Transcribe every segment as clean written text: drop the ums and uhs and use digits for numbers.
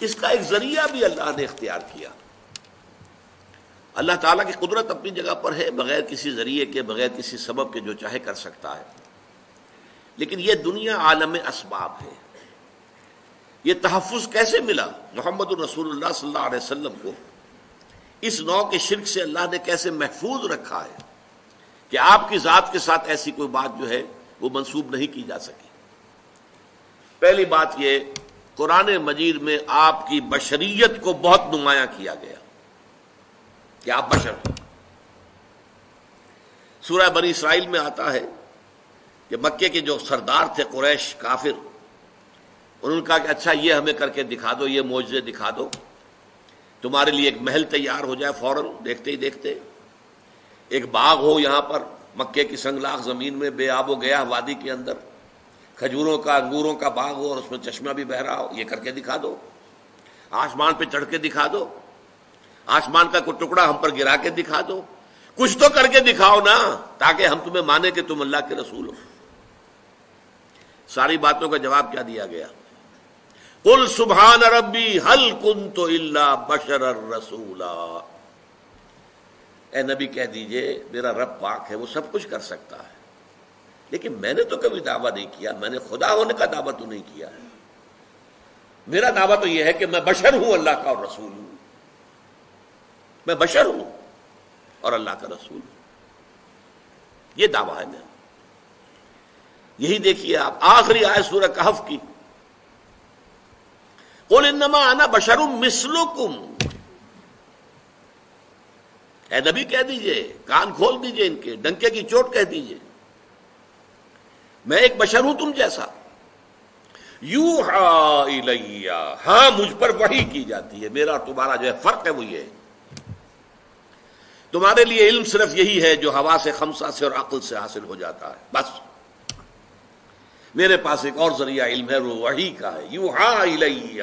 اس کا ایک ذریعہ بھی اللہ نے اختیار کیا. اللہ تعالیٰ کی قدرت اپنی جگہ پر ہے، بغیر کسی ذریعے کے، بغیر کسی سبب کے جو چاہے کر سکتا ہے. لیکن یہ دنیا عالم اسباب ہے. یہ تحفظ کیسے ملا؟ محمد الرسول اللہ صلی اللہ علیہ وسلم کو اس نوع کے شرک سے اللہ نے کیسے محفوظ رکھا ہے کہ آپ کی ذات کے ساتھ ایسی کوئی بات جو ہے وہ منسوب نہیں کی جا سکی. پہلی بات یہ، قرآن مجید میں آپ کی بشریت کو بہت نمایاں کیا گیا کہ آپ بشر ہیں. سورہ بنی اسرائیل میں آتا ہے کہ مکے کے جو سردار تھے قریش کافر، انہوں نے کہا کہ اچھا یہ ہمیں کر کے دکھا دو، یہ معجزے دکھا دو، تمہارے لیے ایک محل تیار ہو جائے فوراً دیکھتے ہی دیکھتے، ایک باغ ہو یہاں پر مکے کی سنگلاخ زمین میں بے آب و گیا وادی کے اندر، کھجوروں کا انگوروں کا باغ ہو اور اس میں چشمہ بھی بہہ رہا ہو، یہ کر کے دکھا دو. آسمان پہ چڑھ کے دکھا دو، آسمان کا کوئی ٹکڑا ہم پر گرا کے دکھا دو، کچھ تو کر کے دکھاؤ نا تاکہ ہم تمہیں مانے کہ تم اللہ کے رسول ہو. ساری باتوں کا جواب کیا دیا گیا؟ قل سبحان ربی هل كنت الا بشرا رسولا. اے نبی کہہ دیجئے میرا رب پاک ہے، وہ سب کچھ کر سکتا ہے، لیکن میں نے تو کبھی دعویٰ نہیں کیا، میں نے خدا ہونے کا دعویٰ تو نہیں کیا ہے. میرا دعویٰ تو یہ ہے کہ میں بشر ہوں، اللہ کا اور رسول ہوں. میں بشر ہوں اور اللہ کا رسول ہوں، یہ دعویٰ ہے میرا. یہی دیکھیے آپ آخری آیت سورہ کہف کی، قل انما انا بشر مثلکم. اے نبی کہہ دیجئے، کان کھول دیجئے، ان کے ڈنکے کی چوٹ کہہ دیجئے، میں ایک بشر ہوں تم جیسا. یوحی الی، ہاں مجھ پر وحی کی جاتی ہے. میرا اور تمہارا جو ہے فرق ہے وہ یہ ہے، تمہارے لیے علم صرف یہی ہے جو حواس خمسہ سے اور عقل سے حاصل ہو جاتا ہے، بس. میرے پاس ایک اور ذریعہ علم ہے، وہ وحی کا ہے. یوحی الی،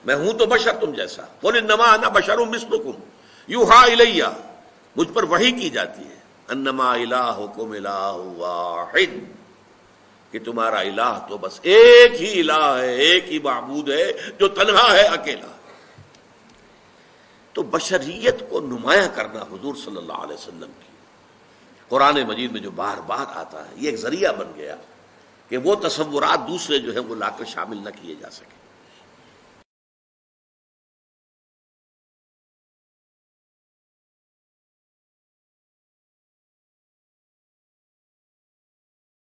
میں ہوں تو بشر تم جیسا. قل انما انا بشر مثلکم یوحی الی، مجھ پر وحی کی جاتی ہے. انما الہکم الہ واحد، کہ تمہارا الہ تو بس ایک ہی الہ ہے، ایک ہی معبود ہے جو تنہا ہے، اکیلا. تو بشریت کو نمایاں کرنا حضور صلی اللہ علیہ وسلم کی قرآن مجید میں جو بار بار آتا ہے، یہ ایک ذریعہ بن گیا کہ وہ تصورات دوسرے جو ہیں وہ لا کر شامل نہ کیے جا سکے.